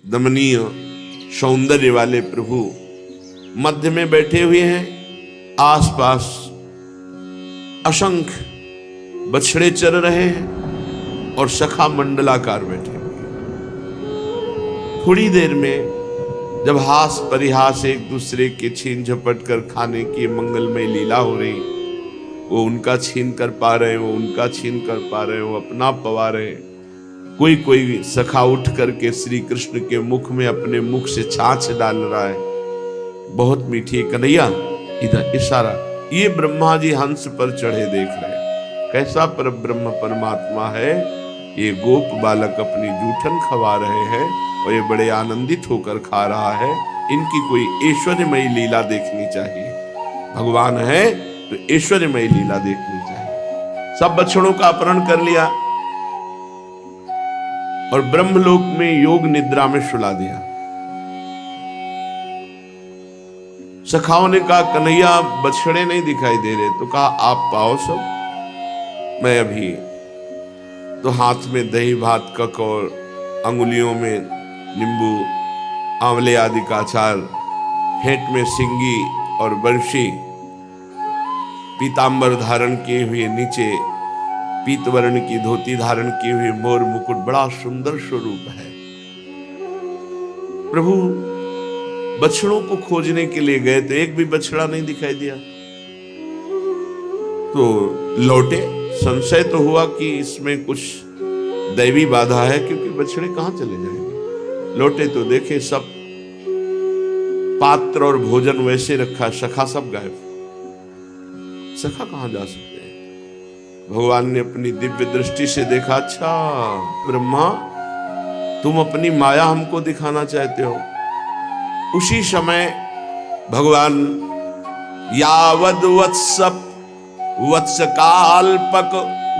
दमनीय सौंदर्य वाले प्रभु मध्य में बैठे हुए हैं। आसपास असंख्य बछड़े चर रहे हैं और सखा मंडलाकार बैठे हुए हैं। थोड़ी देर में जब हास परिहास एक दूसरे के छीन झपट कर खाने की मंगलमय लीला हो रही, वो उनका छीन कर पा रहे, वो उनका छीन कर पा रहे, वो अपना पवा रहे। कोई कोई सखा उठ करके श्री कृष्ण के मुख में अपने मुख से छाछ डाल रहा है। बहुत मीठी कन्हैया, इधर इशारा। ये ब्रह्मा जी हंस पर चढ़े देख रहे हैं, कैसा पर ब्रह्म परमात्मा है। ये गोप बालक अपनी जूठन खवा रहे हैं और ये बड़े आनंदित होकर खा रहा है। इनकी कोई ऐश्वर्यमयी लीला देखनी चाहिए। भगवान है तो ऐश्वर्यमयी लीला देखनी चाहिए। सब बछड़ों का अपहरण कर लिया और ब्रह्मलोक में योग निद्रा में सुला दिया। सखाओं ने कहा कन्हैया बछड़े नहीं दिखाई दे रहे, तो कहा आप पाओ सब, मैं अभी तो हाथ में दही भात कक और अंगुलियों में नींबू आंवले आदि का अचार, फेंट में सिंगी और बंशी, पीतांबर धारण किए हुए, नीचे पीतवर्ण की धोती धारण किए हुए, मोर मुकुट, बड़ा सुंदर स्वरूप है। प्रभु बछड़ों को खोजने के लिए गए तो एक भी बछड़ा नहीं दिखाई दिया, तो लौटे। संशय तो हुआ कि इसमें कुछ दैवी बाधा है, क्योंकि बछड़े कहां चले जाएंगे। लौटे तो देखे सब पात्र और भोजन वैसे रखा, सखा सब गायब। सखा कहां जा सकते हैं। भगवान ने अपनी दिव्य दृष्टि से देखा, अच्छा ब्रह्मा तुम अपनी माया हमको दिखाना चाहते हो। उसी समय भगवान यावद वत्सप वत्सकाल्पक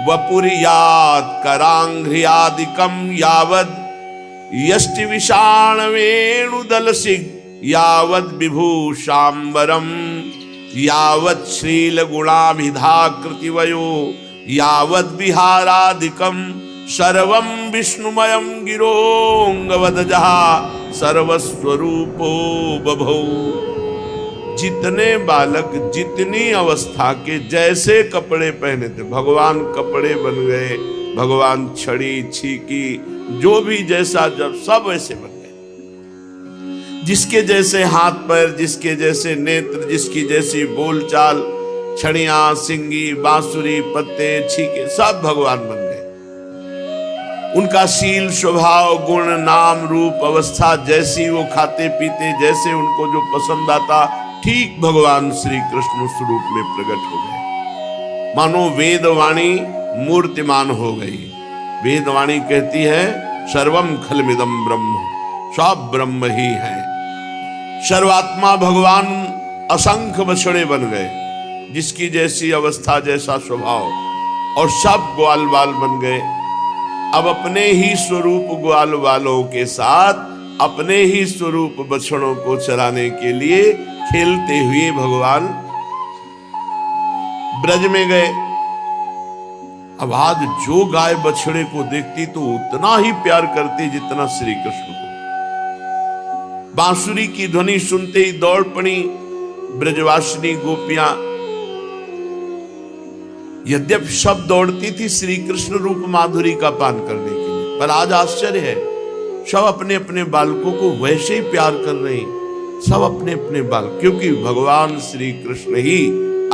वपुर्यात् करांघ्रियादिकम यावद यष्टि विषाण वेणुदलसिग यावद विभूषांबरम यावद श्रील गुणाभिधाकृतिवयो यावद विहारादिकम सर्वं विष्णुमयं गिरोंगवदजः सर्वस्वरूपो बभौ। जितने बालक जितनी अवस्था के जैसे कपड़े पहने थे, भगवान कपड़े बन गए, भगवान छड़ी छीकी जो भी जैसा जब सब वैसे बन गए। जिसके जैसे हाथ पैर, जिसके जैसे नेत्र, जिसकी जैसी बोलचाल, छड़ियां सिंगी बांसुरी पत्ते छीके सब भगवान बन गए। उनका शील स्वभाव गुण नाम रूप अवस्था जैसी वो खाते पीते, जैसे उनको जो पसंद आता, ठीक भगवान श्री कृष्ण उस रूप में प्रकट हो गए। मानो वेदवाणी मूर्तिमान हो गई। वेदवाणी कहती है सर्वम खलमिदम ब्रह्म, सब ब्रह्म ही है। सर्वात्मा भगवान असंख्य बछड़े बन गए, जिसकी जैसी अवस्था जैसा स्वभाव, और सब ग्वाल बाल बन गए। अब अपने ही स्वरूप ग्वाल बालों के साथ अपने ही स्वरूप बछड़ों को चराने के लिए खेलते हुए भगवान ब्रज में गए। अब आज जो गाय बछड़े को देखती तो उतना ही प्यार करती जितना श्री कृष्ण को। बांसुरी की ध्वनि सुनते ही दौड़ पड़ी ब्रजवासिनी गोपियां। यद्यपि सब दौड़ती थी श्री कृष्ण रूप माधुरी का पान करने के लिए, पर आज आश्चर्य है, सब अपने अपने बालकों को वैसे ही प्यार कर रहे हैं। सब अपने अपने बाल, क्योंकि भगवान श्री कृष्ण ही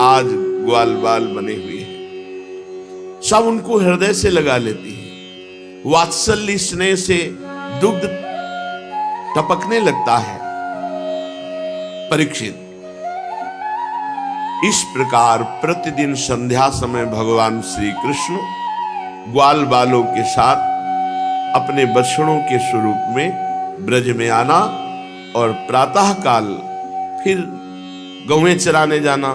आज ग्वाल बाल बने हुए हैं। सब उनको हृदय से लगा लेती है। वात्सल्य स्नेह से दुग्ध टपकने लगता है। परीक्षित, इस प्रकार प्रतिदिन संध्या समय भगवान श्री कृष्ण ग्वाल बालों के साथ अपने बछड़ों के स्वरूप में ब्रज में आना और प्रातः काल फिर गौएं चराने जाना।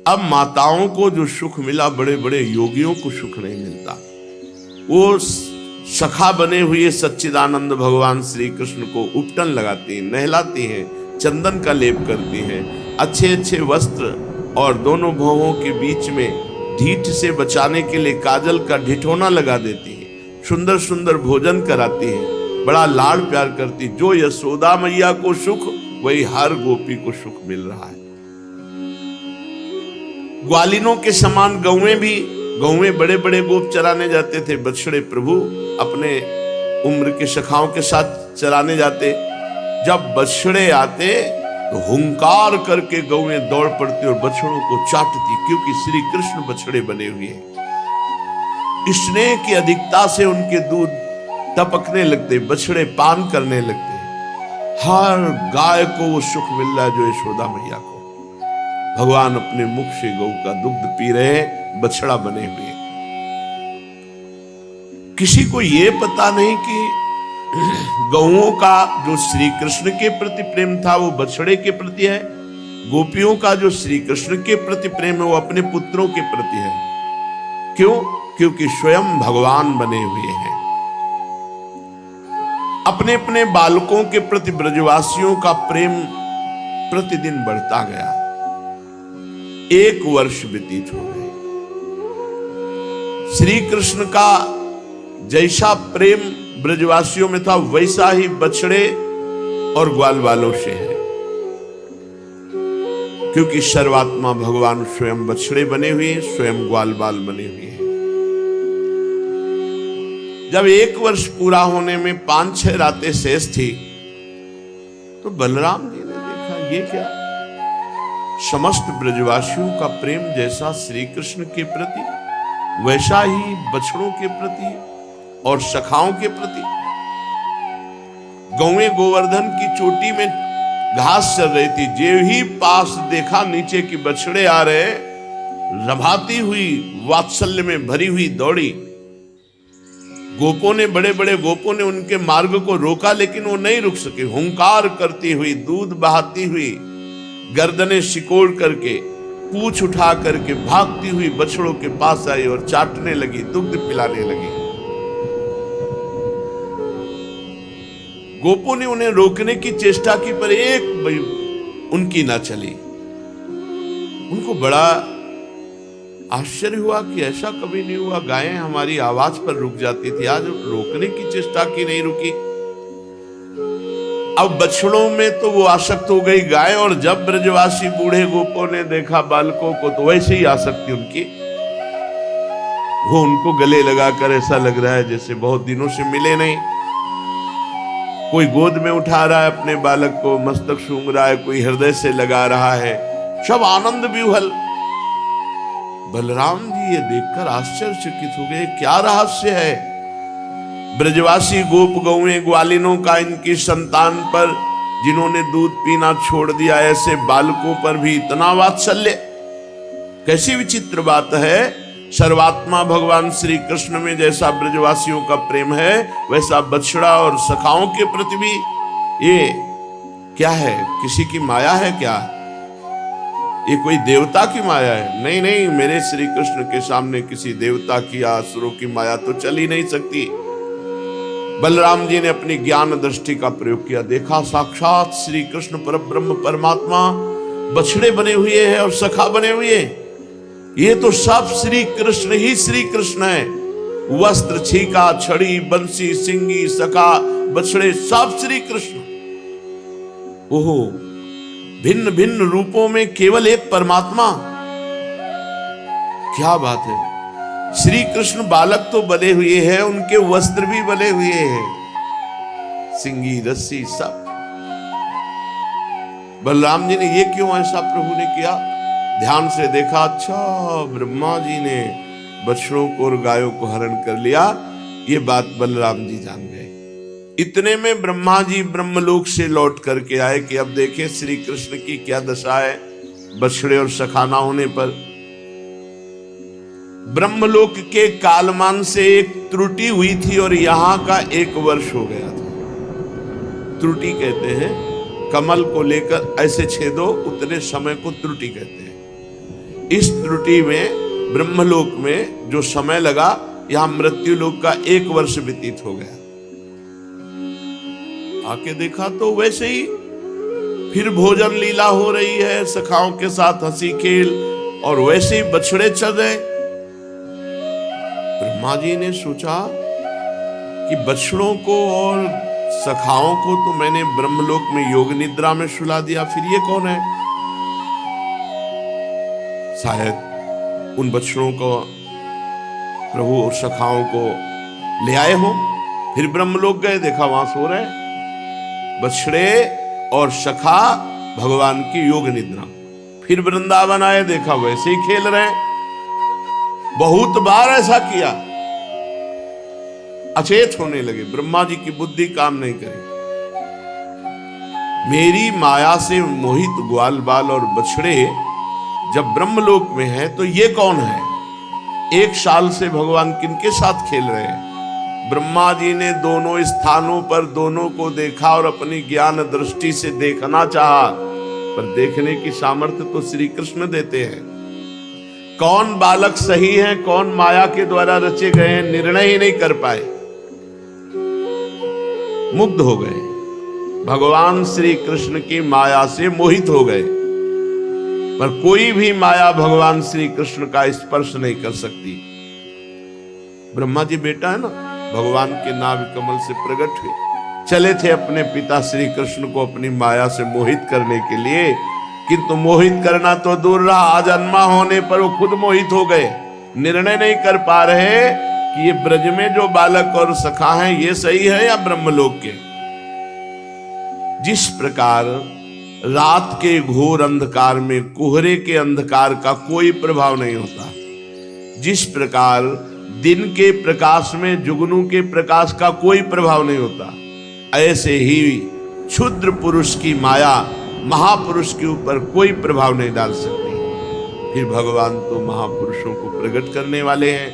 अब माताओं को जो सुख मिला, बड़े बड़े योगियों को सुख नहीं मिलता। वो सखा बने हुए सच्चिदानंद भगवान श्री कृष्ण को उपटन लगाती हैं, नहलाती हैं, चंदन का लेप करती हैं, अच्छे अच्छे वस्त्र और दोनों भौहों के बीच में ढीठ से बचाने के लिए काजल का ढिठोना लगा देती हैं, सुंदर सुंदर भोजन कराती हैं, बड़ा लाड़ प्यार करती। जो यशोदा मैया को सुख, वही हर गोपी को सुख मिल रहा है। ग्वालिनों के समान गौएं बड़े बड़े गोप चराने जाते थे। बछड़े प्रभु अपने उम्र के सखाओं के साथ चराने जाते। जब बछड़े आते तो हुंकार करके गौएं दौड़ पड़ती और बछड़ों को चाटती, क्योंकि श्री कृष्ण बछड़े बने हुए हैं। स्नेह की अधिकता से उनके दूध टपकने लगते, बछड़े पान करने लगते। हर गाय को वो सुख मिल रहा है जो यशोदा मैया को। भगवान अपने मुख से गौ का दुग्ध पी रहे हैं, बछड़ा बने हुए। किसी को ये पता नहीं कि गौओं का जो श्री कृष्ण के प्रति प्रेम था वो बछड़े के प्रति है। गोपियों का जो श्री कृष्ण के प्रति प्रेम है वो अपने पुत्रों के प्रति है। क्यों? क्योंकि स्वयं भगवान बने हुए हैं। अपने अपने बालकों के प्रति ब्रजवासियों का प्रेम प्रतिदिन बढ़ता गया। 1 वर्ष व्यतीत हो गए। श्री कृष्ण का जैसा प्रेम ब्रजवासियों में था वैसा ही बछड़े और ग्वाल वालों से है, क्योंकि सर्वात्मा भगवान स्वयं बछड़े बने हुए, स्वयं ग्वाल बाल बने हुए हैं। जब 1 वर्ष पूरा होने में 5-6 रातें शेष थी तो बलराम जी ने देखा ये क्या, समस्त ब्रजवासियों का प्रेम जैसा श्री कृष्ण के प्रति वैसा ही बछड़ों के प्रति और सखाओं के प्रति। गौएं गोवर्धन की चोटी में घास चल रही थी, जो ही पास देखा नीचे की बछड़े आ रहे, रभाती हुई वात्सल्य में भरी हुई दौड़ी। गोपों ने, बड़े बड़े गोपों ने उनके मार्ग को रोका, लेकिन वो नहीं रुक सके। हुंकार करती हुई, दूध बहाती हुई, गर्दनें सिकोड़ करके, पूंछ उठा करके भागती हुई बछड़ों के पास आई और चाटने लगी, दुग्ध पिलाने लगी। गोपों ने उन्हें रोकने की चेष्टा की, पर एक उनकी ना चली। उनको बड़ा आश्चर्य हुआ कि ऐसा कभी नहीं हुआ, गायें हमारी आवाज पर रुक जाती थी, आज रोकने की चेष्टा की नहीं रुकी। अब बछड़ों में तो वो आसक्त हो गई गाय, और जब ब्रजवासी बूढ़े गोपों ने देखा बालकों को तो वैसे ही आसक्ति उनकी, वो उनको गले लगाकर ऐसा लग रहा है जैसे बहुत दिनों से मिले नहीं। कोई गोद में उठा रहा है अपने बालक को, मस्तक सूंघ रहा है, कोई हृदय से लगा रहा है, सब आनंद विह्वल। बलराम जी ये देखकर आश्चर्यचकित हो गए, क्या रहस्य है? ब्रजवासी गोप गौएं ग्वालिनों का इनकी संतान पर, जिन्होंने दूध पीना छोड़ दिया, ऐसे बालकों पर भी इतना वात्सल्य? कैसी विचित्र बात है। सर्वात्मा भगवान श्री कृष्ण में जैसा ब्रजवासियों का प्रेम है, वैसा बछड़ा और सखाओं के प्रति भी। ये क्या है? किसी की माया है क्या? ये कोई देवता की माया है? नहीं नहीं, मेरे श्री कृष्ण के सामने किसी देवता की या असुरों की माया तो चल ही नहीं सकती। बलराम जी ने अपनी ज्ञान दृष्टि का प्रयोग किया, देखा साक्षात श्री कृष्ण परब्रह्म परमात्मा बछड़े बने हुए हैं और सखा बने हुए। ये तो सब श्री कृष्ण ही श्री कृष्ण है। वस्त्र, छीका, छड़ी, बंसी, सिंगी, सखा, बछड़े, सब श्री कृष्ण। ओहो, भिन्न भिन्न रूपों में केवल एक परमात्मा, क्या बात है। श्री कृष्ण बालक तो बने हुए हैं, उनके वस्त्र भी बने हुए हैं, सिंगी, रस्सी, सब। बलराम जी ने ये क्यों ऐसा प्रभु ने किया? ध्यान से देखा, अच्छा ब्रह्मा जी ने बछड़ों को और गायों को हरण कर लिया। ये बात बलराम जी जान गए। इतने में ब्रह्मा जी ब्रह्मलोक से लौट करके आए कि अब देखें श्री कृष्ण की क्या दशा है बछड़े और सखाना होने पर। ब्रह्मलोक के कालमान से एक त्रुटि हुई थी और यहां का 1 वर्ष हो गया था। त्रुटि कहते हैं कमल को लेकर ऐसे छेदो, उतने समय को त्रुटि कहते हैं। इस त्रुटि में ब्रह्मलोक में जो समय लगा, यहां मृत्यु लोक का 1 वर्ष व्यतीत हो गया। आके देखा तो वैसे ही फिर भोजन लीला हो रही है, सखाओं के साथ हंसी खेल, और वैसे ही बछड़े चल रहे। ब्रह्मा जी ने सोचा कि बछड़ों को और सखाओं को तो मैंने ब्रह्मलोक में योग निद्रा में सुला दिया, फिर ये कौन है? शायद उन बछड़ों को प्रभु और सखाओं को ले आए हो। फिर ब्रह्मलोक गए, देखा वहां सो रहे बछड़े और सखा भगवान की योग निद्रा। फिर वृंदावन आए, देखा वैसे ही खेल रहे हैं। बहुत बार ऐसा किया, अचेत होने लगे। ब्रह्मा जी की बुद्धि काम नहीं करी। मेरी माया से मोहित ग्वाल बाल और बछड़े जब ब्रह्मलोक में है तो ये कौन है? एक साल से भगवान किनके साथ खेल रहे हैं? ब्रह्मा जी ने दोनों स्थानों पर दोनों को देखा और अपनी ज्ञान दृष्टि से देखना चाहा, पर देखने की सामर्थ्य तो श्री कृष्ण देते हैं। कौन बालक सही है, कौन माया के द्वारा रचे गए हैं, निर्णय ही नहीं कर पाए। मुग्ध हो गए, भगवान श्री कृष्ण की माया से मोहित हो गए। पर कोई भी माया भगवान श्री कृष्ण का स्पर्श नहीं कर सकती। ब्रह्मा जी बेटा है ना, भगवान के नाभि कमल से प्रकट हुए, चले थे अपने पिता श्री कृष्ण को अपनी माया से मोहित करने के लिए, किंतु मोहित करना तो दूर रहा, अजन्मा होने पर वो खुद मोहित हो गए। निर्णय नहीं कर पा रहे कि ये ब्रज में जो बालक और सखा हैं ये सही है या ब्रह्मलोक के। जिस प्रकार रात के घोर अंधकार में कोहरे के अंधकार का कोई प्रभाव नहीं होता, जिस प्रकार दिन के प्रकाश में जुगनू के प्रकाश का कोई प्रभाव नहीं होता, ऐसे ही क्षुद्र पुरुष की माया महापुरुष के ऊपर कोई प्रभाव नहीं डाल सकती। फिर भगवान तो महापुरुषों को प्रकट करने वाले हैं,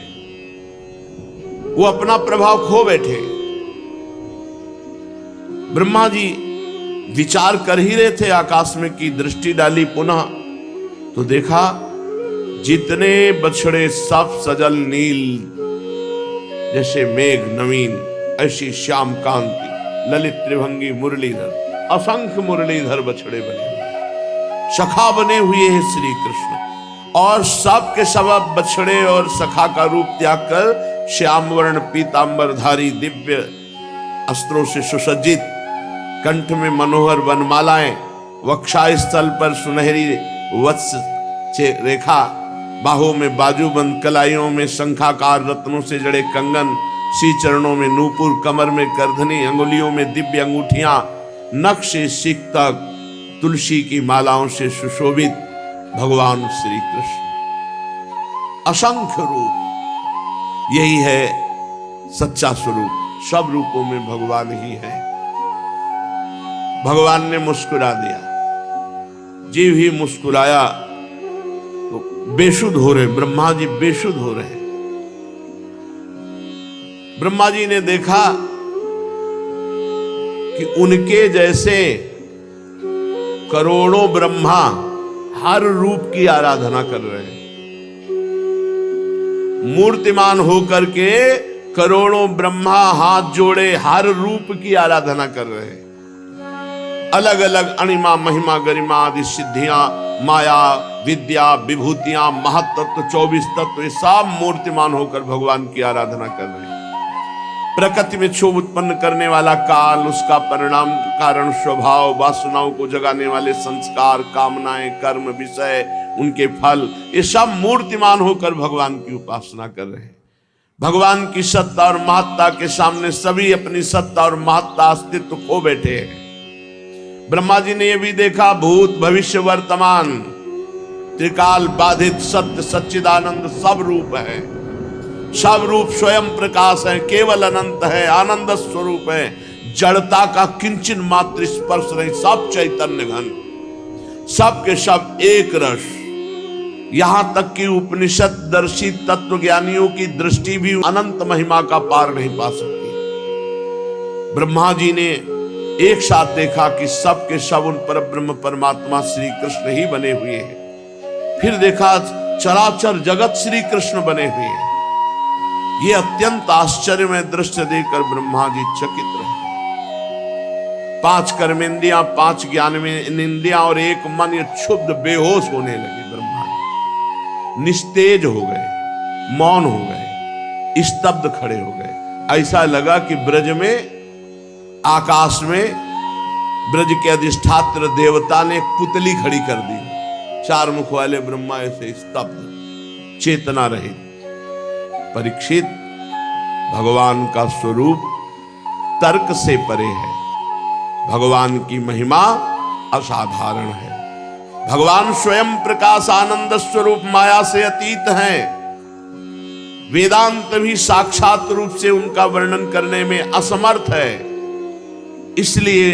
वो अपना प्रभाव खो बैठे। ब्रह्मा जी विचार कर ही रहे थे, आकाश में की दृष्टि डाली पुनः तो देखा जितने बछड़े सब सजल नील, जैसे मेघ नवीन, ऐसी श्याम कांति, ललित त्रिभंगी मुरलीधर, असंख्य मुरलीधर बछड़े बने हुए, सखा बने हुए हैं श्री कृष्ण। और सब के सब बछड़े और सखा का रूप त्याग कर श्याम वर्ण पीतांबरधारी दिव्य अस्त्रों से सुसज्जित, कंठ में मनोहर वनमालाएं, वक्षास्थल पर सुनहरी वत्स रेखा, बाहों में बाजूबंद, कलाइयों में शंखाकार रत्नों से जड़े कंगन, सी चरणों में नूपुर, कमर में करधनी, अंगुलियों में दिव्य अंगूठियां, नख से सिक तक तुलसी की मालाओं से सुशोभित भगवान श्री कृष्ण। असंख्य रूप, यही है सच्चा स्वरूप। सब रूपों में भगवान ही है। भगवान ने मुस्कुरा दिया, जीव ही मुस्कुराया तो बेसुध हो रहे, ब्रह्मा जी बेसुध हो रहे। ब्रह्मा जी ने देखा कि उनके जैसे करोड़ों ब्रह्मा हर रूप की आराधना कर रहे हैं। मूर्तिमान होकर के करोड़ों ब्रह्मा हाथ जोड़े हर रूप की आराधना कर रहे हैं। अलग अलग अणिमा महिमा गरिमा आदि सिद्धियां, माया विद्या विभूतियां, महत्त्व 24 तत्व, ये सब मूर्तिमान होकर भगवान की आराधना कर रहे हैं। प्रकृति में क्षोभ उत्पन्न करने वाला काल, उसका परिणाम कारण स्वभाव, वासनाओं को जगाने वाले संस्कार, कामनाएं, कर्म, विषय, उनके फल, ये सब मूर्तिमान होकर भगवान की उपासना कर रहे हैं। भगवान की सत्ता और महत्ता के सामने सभी अपनी सत्ता और महत्ता अस्तित्व खो बैठे हैं। ब्रह्मा जी ने यह भी देखा, भूत भविष्य वर्तमान त्रिकाल बाधित सत्य सच्चिदानंद सब रूप है, सब रूप स्वयं प्रकाश है, केवल अनंत है, आनंद स्वरूप है, जड़ता का किंचन मात्र स्पर्श नहीं, सब चैतन्य घन, सब के सब एक रस। यहां तक कि उपनिषद दर्शी तत्व ज्ञानियों की दृष्टि भी अनंत महिमा का पार नहीं पा सकती। ब्रह्मा जी ने एक साथ देखा कि सब के सब उन पर ब्रह्म परमात्मा श्री कृष्ण ही बने हुए हैं। फिर देखा चराचर जगत श्री कृष्ण बने हुए हैं। ये अत्यंत आश्चर्यमय दृश्य देखकर ब्रह्मा जी चकित रहे। 5 कर्मेंद्रियां, 5 ज्ञानेंद्रियां और एक मन, ये क्षुब्ध बेहोश होने लगे। ब्रह्मा जी निस्तेज हो गए, मौन हो गए, स्तब्ध खड़े हो गए। ऐसा लगा कि ब्रज में आकाश में ब्रज के अधिष्ठात्र देवता ने एक पुतली खड़ी कर दी। 4 मुख वाले ब्रह्मा ऐसे स्तब्ध, चेतना रहित। परीक्षित, भगवान का स्वरूप तर्क से परे है। भगवान की महिमा असाधारण है। भगवान स्वयं प्रकाश आनंद स्वरूप माया से अतीत हैं। वेदांत भी साक्षात रूप से उनका वर्णन करने में असमर्थ है। इसलिए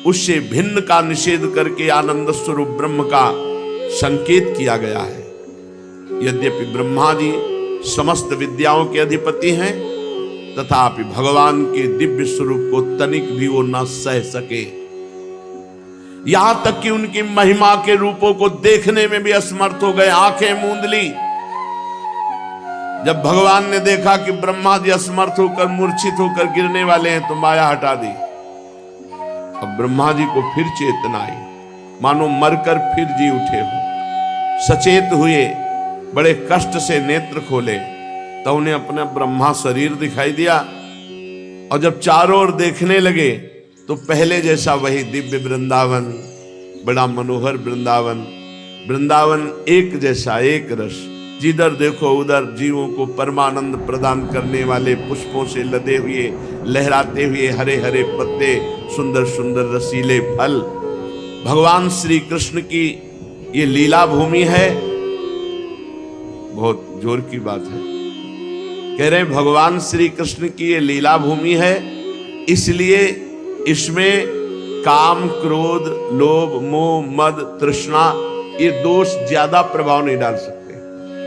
उससे भिन्न का निषेध करके आनंद स्वरूप ब्रह्म का संकेत किया गया है। यद्यपि ब्रह्मा जी समस्त विद्याओं के अधिपति हैं, तथापि भगवान के दिव्य स्वरूप को तनिक भी वो न सह सके। यहां तक कि उनकी महिमा के रूपों को देखने में भी असमर्थ हो गए, आंखें मूंद ली। जब भगवान ने देखा कि ब्रह्मा जी असमर्थ होकर मूर्छित होकर गिरने वाले हैं, तो माया हटा दी। अब ब्रह्मा जी को फिर चेतना आई, मानो मरकर फिर जी उठे हो। सचेत हुए, बड़े कष्ट से नेत्र खोले, तो उन्हें अपना ब्रह्मा शरीर दिखाई दिया। और जब चारों ओर देखने लगे तो पहले जैसा वही दिव्य वृंदावन, बड़ा मनोहर वृंदावन। वृंदावन एक जैसा, एक रस, जिधर देखो उधर जीवों को परमानंद प्रदान करने वाले पुष्पों से लदे हुए, लहराते हुए हरे हरे पत्ते, सुंदर सुंदर रसीले फल। भगवान श्री कृष्ण की ये लीला भूमि है। बहुत जोर की बात है, कह रहे भगवान श्री कृष्ण की ये लीला भूमि है, इसलिए इसमें काम, क्रोध, लोभ, मोह, मद, तृष्णा, ये दोष ज्यादा प्रभाव नहीं डाल सकते।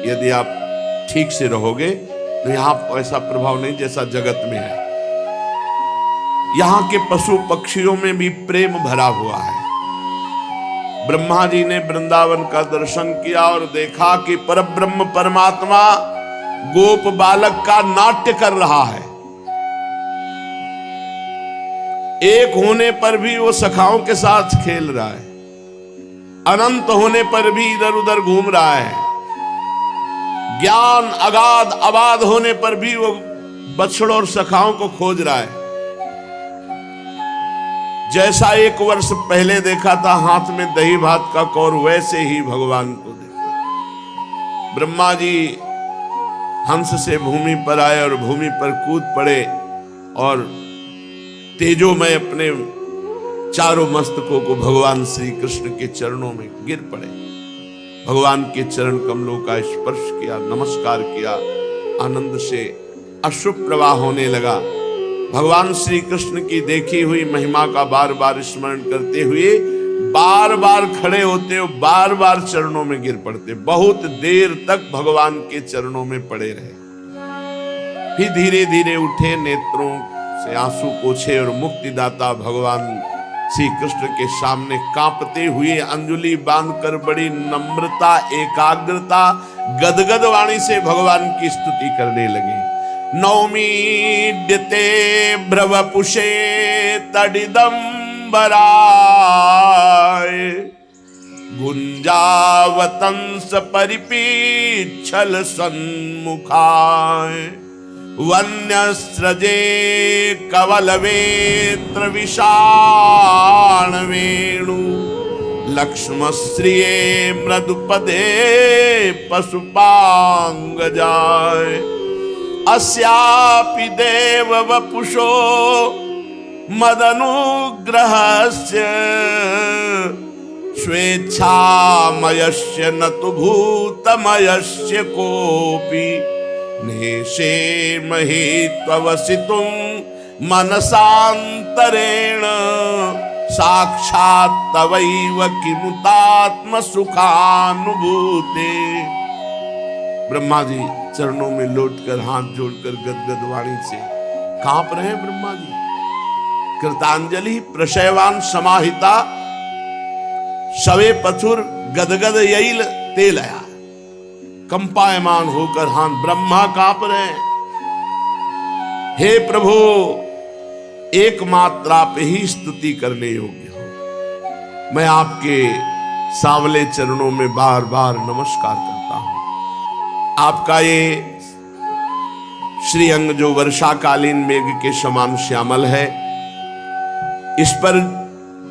यदि आप ठीक से रहोगे तो यहां ऐसा प्रभाव नहीं जैसा जगत में है। यहां के पशु पक्षियों में भी प्रेम भरा हुआ है। ब्रह्मा जी ने वृंदावन का दर्शन किया और देखा कि परब्रह्म परमात्मा गोप बालक का नाट्य कर रहा है। एक होने पर भी वो सखाओं के साथ खेल रहा है, अनंत होने पर भी इधर उधर घूम रहा है, ज्ञान अगाध अबाध होने पर भी वो बछड़ों और सखाओं को खोज रहा है। जैसा 1 वर्ष पहले देखा था हाथ में दही भात का कौर, वैसे ही भगवान को देखा। ब्रह्मा जी हंस से भूमि पर आए और भूमि पर कूद पड़े और तेजोमय अपने चारों मस्तकों को भगवान श्री कृष्ण के चरणों में गिर पड़े। भगवान के चरण कमलों का स्पर्श किया, नमस्कार किया। आनंद से अश्रु प्रवाह होने लगा। भगवान श्री कृष्ण की देखी हुई महिमा का बार बार स्मरण करते हुए बार बार खड़े होते और बार बार चरणों में गिर पड़ते। बहुत देर तक भगवान के चरणों में पड़े रहे। फिर धीरे धीरे उठे, नेत्रों से आंसू पोछे और मुक्तिदाता भगवान श्री कृष्ण के सामने कांपते हुए अंजलि बांधकर बड़ी नम्रता, एकाग्रता, गदगद वाणी से भगवान की स्तुति करने लगे। नौमीड्यते भ्रवपुषे तडिदम्बराय गुंजावतंस परिपीच्छल सन्मुखाय वन्यस्रजे कवलवेत्र विषाण वेणु लक्ष्मश्रिये मृदुपदे पशुपांगजाय अस्यापि देव वपुषो मदनुग्रहस्य स्वेच्छामयस्य न तु भूतमयस्य कोपि नेशे महित्ववसितुं मनसान्तरेण साक्षात् तवैव किमुतात्म सुखानुभूते। ब्रह्मा जी चरणों में लौटकर हाथ जोड़कर गदगद वाणी से कांप रहे हैं। ब्रह्मा जी कृतांजलि प्रशयवान समाहिता शवे पथुर गदगद यईल तेलया। कंपायमान होकर हाथ ब्रह्मा कांप रहे। हे प्रभु, एकमात्र आप ही स्तुति करने योग्य हो। मैं आपके सांवले चरणों में बार बार नमस्कार करता हूं। आपका ये श्रीअंग जो वर्षाकालीन मेघ के समान श्यामल है, इस पर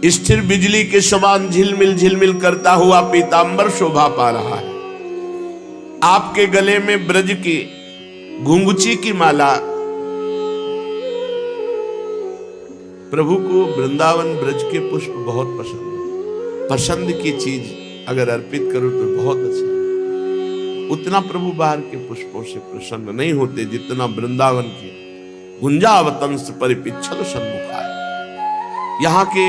स्थिर बिजली के समान झिलमिल झिलमिल करता हुआ पीतांबर शोभा पा रहा है। आपके गले में ब्रज की घुंघची की माला। प्रभु को वृंदावन ब्रज के पुष्प बहुत पसंद है। पसंद की चीज अगर अर्पित करो तो बहुत अच्छा है। उतना प्रभु बाहर के पुष्पों से प्रसन्न नहीं होते जितना वृंदावन के गुंजावतंस परिपिच्छल सन्मुखाय। यहाँ के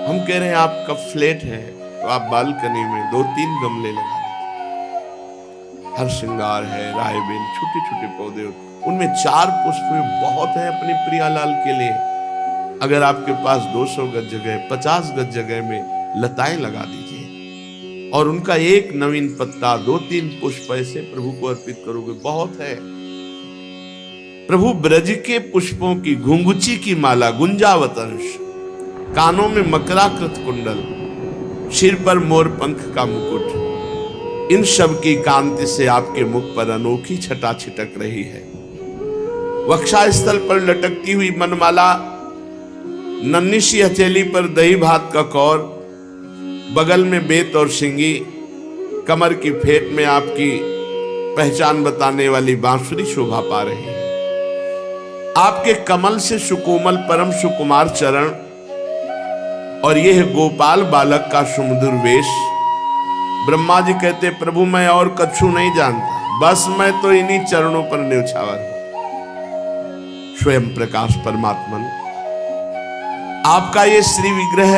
हम कह रहे हैं आपका फ्लैट है तो आप बालकनी में 2-3 गमले लगा दीजिए। हर श्रृंगार है, राय बेल, छोटे छोटे पौधे, उनमें 4 पुष्प बहुत है अपने प्रियालाल के लिए। अगर आपके पास 200 गज जगह, 50 गज जगह में लताएं लगा दीजिए और उनका एक नवीन पत्ता, 2-3 पुष्प ऐसे प्रभु को अर्पित करोगे, बहुत है। प्रभु ब्रज के पुष्पों की घुंघची की माला, गुंजावतंश, कानों में मकराकृत कुंडल, सिर पर मोर पंख का मुकुट, इन सब की कांति से आपके मुख पर अनोखी छटा छिटक रही है। वक्षास्थल पर लटकती हुई मनमाला, नन्ही सी हथेली पर दही भात का कौर, बगल में बेत और सिंगी, कमर की फेट में आपकी पहचान बताने वाली बांसुरी शोभा पा रही है। आपके कमल से सुकोमल परम सुकुमार चरण और यह गोपाल बालक का सुमधुर वेश। ब्रह्मा जी कहते प्रभु मैं और कछु नहीं जानता, बस मैं तो इन्हीं चरणों पर न्यौछावर हूं। स्वयं प्रकाश परमात्मन, आपका ये श्री विग्रह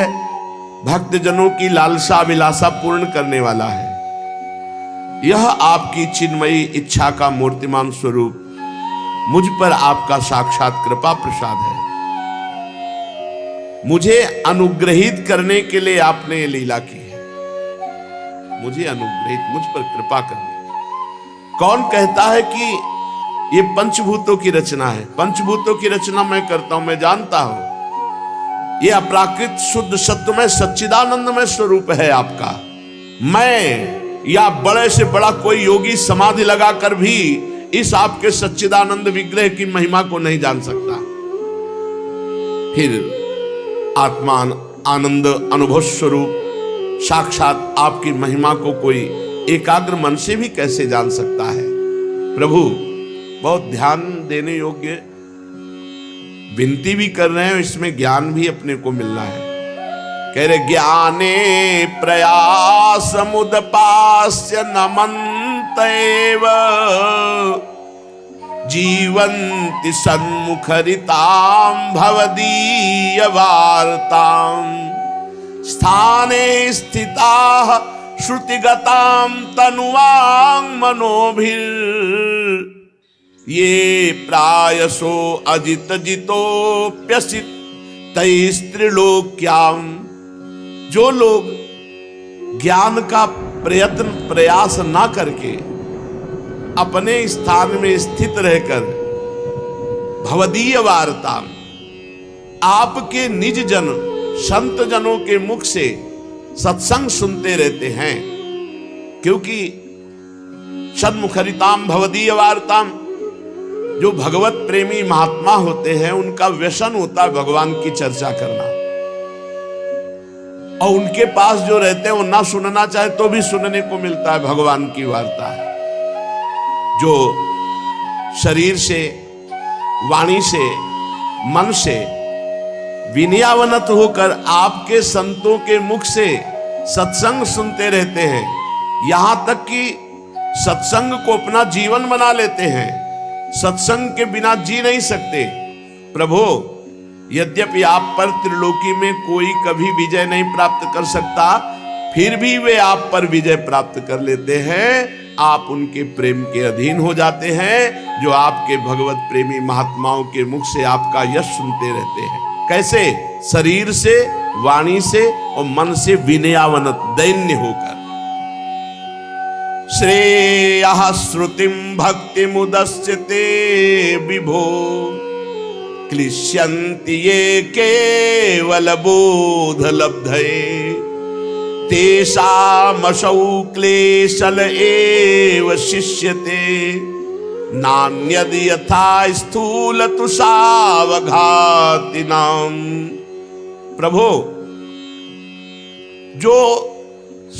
भक्तजनों की लालसा अभिलाषा पूर्ण करने वाला है। यह आपकी चिन्मयी इच्छा का मूर्तिमान स्वरूप मुझ पर आपका साक्षात कृपा प्रसाद है। मुझे अनुग्रहित करने के लिए आपने ये लीला की है। मुझे अनुग्रहित, मुझ पर कृपा करने। कौन कहता है कि ये पंचभूतों की रचना है? पंचभूतों की रचना मैं करता हूं, मैं जानता हूं। ये अपराकृत शुद्ध सत्वमय सच्चिदानंदमय स्वरूप है आपका। मैं या बड़े से बड़ा कोई योगी समाधि लगाकर भी इस आपके सच्चिदानंद विग्रह की महिमा को नहीं जान सकता। फिर आत्मा आनंद अनुभव स्वरूप साक्षात आपकी महिमा को कोई एकाग्र मन से भी कैसे जान सकता है? प्रभु बहुत ध्यान देने योग्य विनती भी कर रहे हैं, इसमें ज्ञान भी अपने को मिलना है। कह रहे ज्ञाने प्रयास मुदपास्य नमन्तेव जीवन्ति सन्मुखरितां भवदीय वार्तां स्थाने स्थिताः श्रुतिगतां तनुवां मनोभिर् ये प्रायसो अजित जितोप्यसित तैस्त्रिलोक्यां। जो लोग ज्ञान का प्रयास ना करके अपने स्थान में स्थित रहकर भवदीय वार्ता, आपके निज जन संत जनों के मुख से सत्संग सुनते रहते हैं, क्योंकि सन्मुखरिताम भवदीय वार्ताम, जो भगवत प्रेमी महात्मा होते हैं उनका व्यसन होता है भगवान की चर्चा करना, और उनके पास जो रहते हैं वो ना सुनना चाहे तो भी सुनने को मिलता है भगवान की वार्ता। जो शरीर से, वाणी से, मन से विनयावनत होकर आपके संतों के मुख से सत्संग सुनते रहते हैं, यहां तक कि सत्संग को अपना जीवन बना लेते हैं, सत्संग के बिना जी नहीं सकते। प्रभु यद्यपि आप पर त्रिलोकी में कोई कभी विजय नहीं प्राप्त कर सकता, फिर भी वे आप पर विजय प्राप्त कर लेते हैं। आप उनके प्रेम के अधीन हो जाते हैं जो आपके भगवत प्रेमी महात्माओं के मुख से आपका यश सुनते रहते हैं। कैसे? शरीर से, वाणी से और मन से विनयावनत, दैन्य होकर। श्रेयः श्रुतिं भक्ति मुदस्यते विभो क्लिश्यन्ति ये केवल बोध लब्धये तेषामसौ क्लेशल एव शिष्यते नान्यद् यथा स्थूल तुषावघातिनां प्रभु जो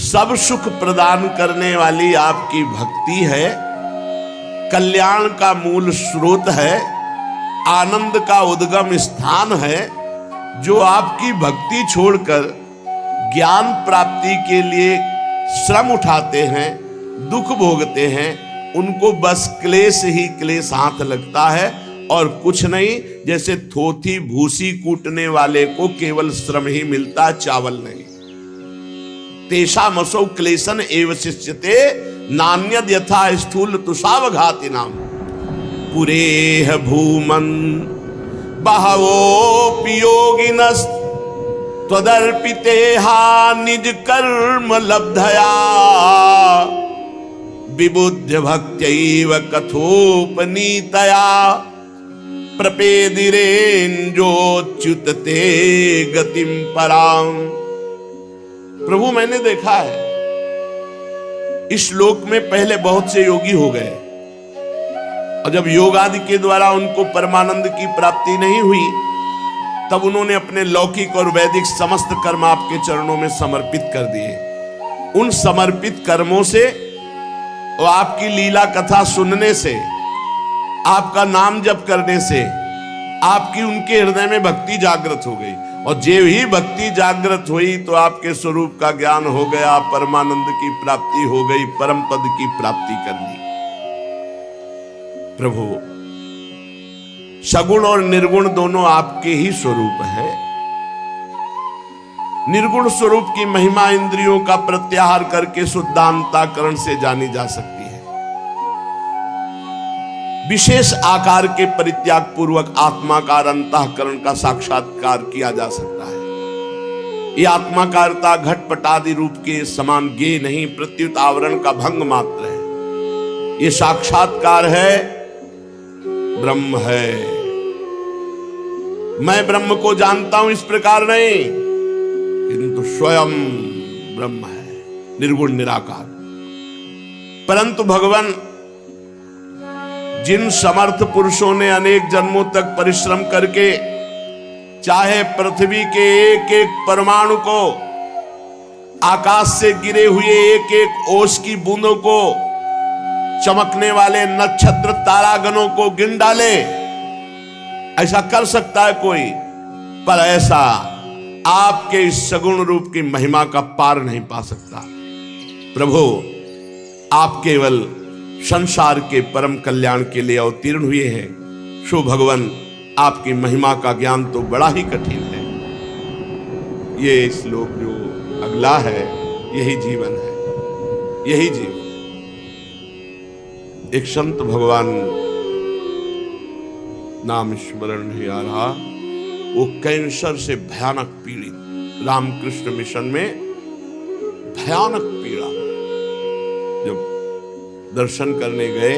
सब सुख प्रदान करने वाली आपकी भक्ति है, कल्याण का मूल स्रोत है, आनंद का उद्गम स्थान है, जो आपकी भक्ति छोड़कर ज्ञान प्राप्ति के लिए श्रम उठाते हैं, दुख भोगते हैं, उनको बस क्लेश ही क्लेश हाथ लगता है और कुछ नहीं। जैसे थोथी भूसी कूटने वाले को केवल श्रम ही मिलता, चावल नहीं। तेषामसौ क्लेशन एव शिष्यते नान्यद यथा स्थूल तुषावघाति नाम पुरेह भूमन बहवोऽपि योगिनस् त्वदर्पितेहा निज कर्म लब्धया विबुद्ध भक्त्यैव कथोपनीतया प्रपेदिरेन्जोच्युत ते गतिम पराम। प्रभु मैंने देखा है इस लोक में पहले बहुत से योगी हो गए, और जब योग आदि के द्वारा उनको परमानंद की प्राप्ति नहीं हुई, तब उन्होंने अपने लौकिक और वैदिक समस्त कर्म आपके चरणों में समर्पित कर दिए। उन समर्पित कर्मों से और आपकी लीला कथा सुनने से, आपका नाम जप करने से आपकी उनके हृदय में भक्ति जागृत हो गई, और जे ही भक्ति जागृत हुई तो आपके स्वरूप का ज्ञान हो गया, परमानंद की प्राप्ति हो गई, परम पद की प्राप्ति कर ली। प्रभु सगुण और निर्गुण दोनों आपके ही स्वरूप हैं। निर्गुण स्वरूप की महिमा इंद्रियों का प्रत्याहार करके शुद्धांतःकरण से जानी जा सकती है। विशेष आकार के परित्याग पूर्वक आत्माकार अंतःकरण का साक्षात्कार किया जा सकता है। यह आत्माकारता घटपटादि रूप के समान ज्ञेय नहीं, प्रत्युत आवरण का भंग मात्र है। यह साक्षात्कार है, ब्रह्म है। मैं ब्रह्म को जानता हूं इस प्रकार नहीं, किंतु स्वयं ब्रह्म है, निर्गुण निराकार। परंतु भगवान, जिन समर्थ पुरुषों ने अनेक जन्मों तक परिश्रम करके चाहे पृथ्वी के एक एक परमाणु को, आकाश से गिरे हुए एक एक ओस की बूंदों को, चमकने वाले नक्षत्र तारागणों को गिन डाले, ऐसा कर सकता है कोई, पर ऐसा आपके इस सगुण रूप की महिमा का पार नहीं पा सकता। प्रभु आप केवल संसार के परम कल्याण के लिए अवतीर्ण हुए हैं। शो भगवान, आपकी महिमा का ज्ञान तो बड़ा ही कठिन है। ये श्लोक जो अगला है, यही जीवन है, यही जीवन। एक संत भगवान, नाम स्मरण नहीं आ रहा, वो कैंसर से भयानक पीड़ित, रामकृष्ण मिशन में भयानक पीड़ा, जब दर्शन करने गए,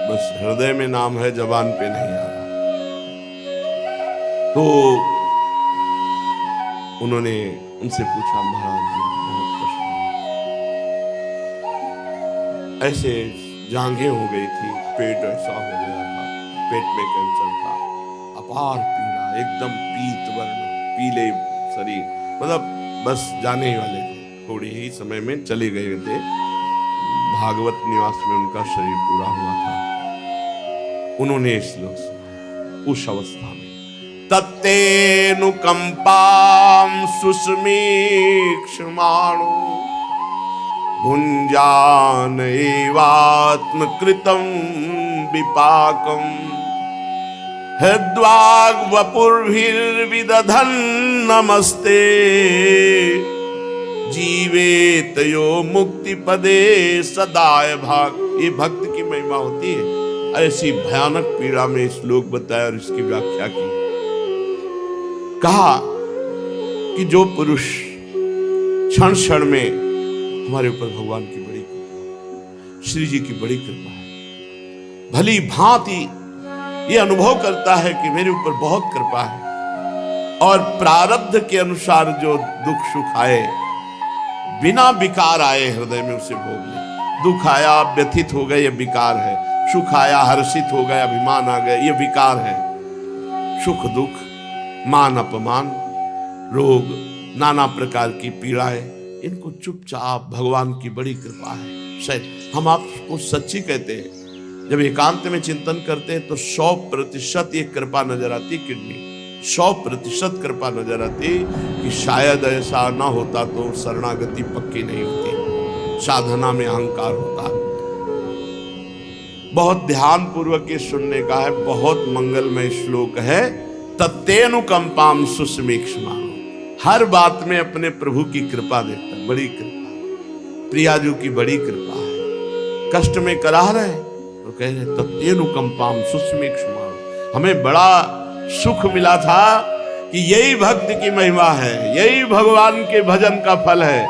बस हृदय में नाम है, जबान पे नहीं आ रहा, तो उन्होंने उनसे पूछा, महाराज जी बहुत कष्ट, ऐसे जांघें हो गई थी, पेट ऐसा हो गया था, पेट में कैंसर था, अपार पीड़ा, एकदम पीत वर्ण, पीले शरीर, मतलब बस जाने ही वाले थे, थोड़ी ही समय में चले गए थे। भागवत निवास में उनका शरीर पूरा हुआ था। उन्होंने इस श्लोक से उस अवस्था में तत्तेनुकंपाम सुस्मीक्षमाणो भुंजान एवात्मकृतं विपाकम हृद्वाग वपुर्भिर्विदधन् नमस्ते जीवेत यो मुक्ति पदे सदाय भाग। ये भक्त की महिमा होती है। ऐसी भयानक पीड़ा में श्लोक बताया और इसकी व्याख्या की। कहा कि जो पुरुष क्षण क्षण में, हमारे ऊपर भगवान की बड़ी कृपा, श्री जी की बड़ी कृपा है, भली भांति ये अनुभव करता है कि मेरे ऊपर बहुत कृपा है, और प्रारब्ध के अनुसार जो दुख सुख आए, बिना विकार आए हृदय में उसे भोग ले। दुख आया, व्यथित हो गए, ये विकार है। सुख आया, हर्षित हो गए, अभिमान आ गए, ये विकार है। सुख दुख, मान अपमान, रोग, नाना प्रकार की पीड़ाएं, इनको चुपचाप भगवान की बड़ी कृपा है। शायद हम आपको सच्ची कहते हैं, जब एकांत में चिंतन करते हैं तो 100% ये कृपा नजर आती, किडनी 100% कृपा नजर आती कि शायद ऐसा ना होता तो शरणागति पक्की नहीं होती, साधना में अहंकार होता। बहुत ध्यान पूर्वक ये सुनने का है, बहुत मंगलमय श्लोक है। तत्तेनुकंपाम सुस्मीक्ष्मा, हर बात में अपने प्रभु की कृपा देखता है, बड़ी कृपा, प्रियाजू की बड़ी कृपा है। कष्ट में करा रहे तो कह रहे तत्तेनुकंपाम सुस्मीक्ष्मा, हमें बड़ा सुख मिला था कि यही भक्ति की महिमा है, यही भगवान के भजन का फल है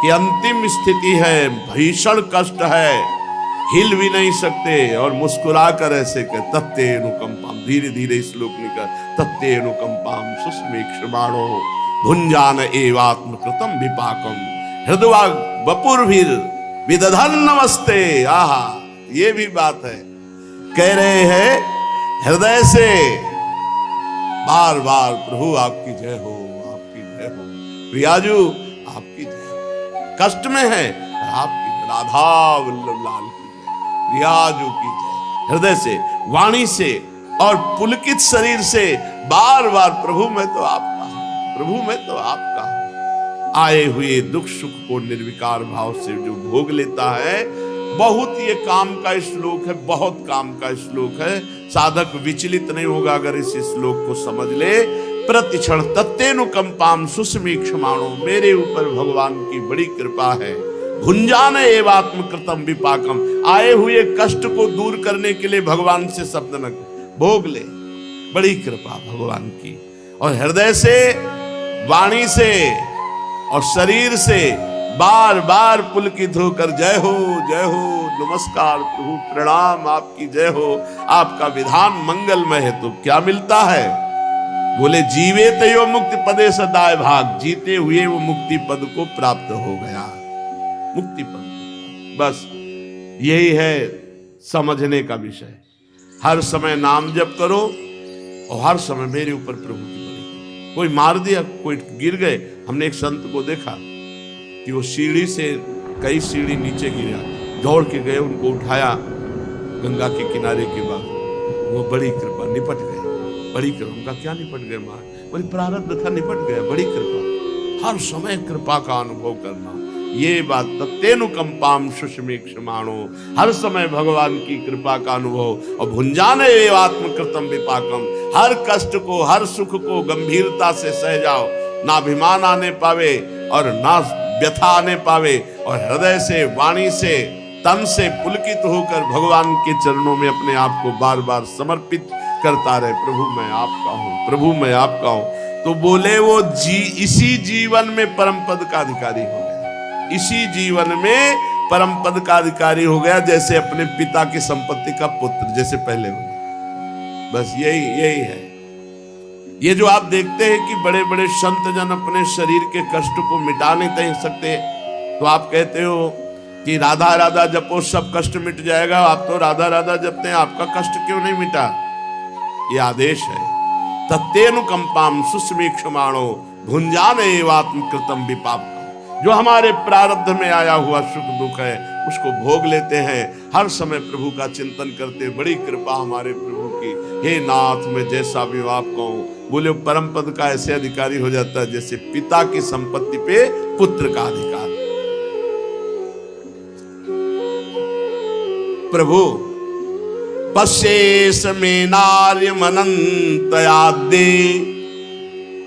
कि अंतिम स्थिति है, भीषण कष्ट है, हिल भी नहीं सकते और मुस्कुरा कर ऐसे कह तत्तेनुकंपाम, धीरे धीरे श्लोक निकल, तत्तेनुकंपाम सुस्मीक्ष्माणो भुंजान एवात्मकृतम विपाकम हृदवा वपुर्भिर विदधन नमस्ते। आहा, ये भी बात है, कह रहे हैं हृदय से बार बार प्रभु आपकी जय हो, आपकी जय हो, प्रियाजू आपकी जय हो, कष्ट में है आपकी, राधा वल्लभ लाल की जय, प्रियाजू की जय, हृदय से, वाणी से और पुलकित शरीर से बार बार प्रभु मैं तो आपका हूं, प्रभु मैं तो आपका हूं। आए हुए दुख सुख को निर्विकार भाव से जो भोग लेता है, बहुत ये काम का श्लोक है, बहुत काम का श्लोक है। साधक विचलित नहीं होगा अगर इस श्लोक को समझ ले। प्रतिक्षण तत्तेनुकंपाम सुस्मीक्ष्माणो, मेरे ऊपर भगवान की बड़ी कृपा है। भुंजान एवात्मकृतम विपाकम, आए हुए कष्ट को दूर करने के लिए भगवान से शब्द न भोग ले, बड़ी कृपा भगवान की। और हृदय से, वाणी से और शरीर से बार बार पुलकित होकर जय हो, जय हो, नमस्कार प्रभु, प्रणाम, आपकी जय हो, आपका विधान मंगलमय है। तो क्या मिलता है? बोले जीवे तयो मुक्ति पदे सदाय भाग, जीते हुए वो मुक्ति पद को प्राप्त हो गया, मुक्ति पद। बस यही है समझने का विषय। हर समय नाम जप करो और हर समय मेरे ऊपर प्रभु की बड़ी। कोई मार दिया, कोई गिर गए, हमने एक संत को देखा कि वो सीढ़ी से कई सीढ़ी नीचे गिरा, दौड़ के गए, उनको उठाया गंगा के किनारे के बाद, वो बड़ी कृपा, निपट गए, बड़ी कृपा। उनका क्या निपट गए? मां बोली प्रारब्ध था, निपट गया, बड़ी कृपा। हर समय कृपा का अनुभव करना, ये बात तत्तेनुकंपाम सुस्मीक्ष्माणो, हर समय भगवान की कृपा का अनुभव। और भुंजान एवात्मकृतम विपाकम, हर कष्ट को, हर सुख को गंभीरता से सह जाओ, ना अभिमान आने पावे और ना व्यथा आने पावे, और हृदय से, वाणी से, तन से पुलकित होकर भगवान के चरणों में अपने आप को बार बार समर्पित करता रहे। प्रभु मैं आपका हूं, प्रभु मैं आपका हूं। तो बोले वो इसी जीवन में परम पद का अधिकारी हो गया, इसी जीवन में परम पद का अधिकारी हो गया, जैसे अपने पिता की संपत्ति का पुत्र जैसे पहले हो गया। बस यही है। ये जो आप देखते हैं कि बड़े बड़े संत जन अपने शरीर के कष्ट को मिटा नहीं सकते, तो आप कहते हो कि राधा राधा जपो सब कष्ट मिट जाएगा। आप तो राधा राधा जपते हैं, आपका कष्ट क्यों नहीं मिटा? ये आदेश है। तत्तेनुकंपाम सुस्मीक्ष्माणो भुंजान एवात्मकृतम विपाकम, जो हमारे प्रारब्ध में आया हुआ सुख दुख है उसको भोग लेते हैं, हर समय प्रभु का चिंतन करते। बड़ी कृपा हमारे प्रभु की। हे नाथ, मैं जैसा भी आपका हूं, बोले परम पद का ऐसे अधिकारी हो जाता है जैसे पिता की संपत्ति पे पुत्र का अधिकार। प्रभु पश्येश में नार्यमनंतयाद्दे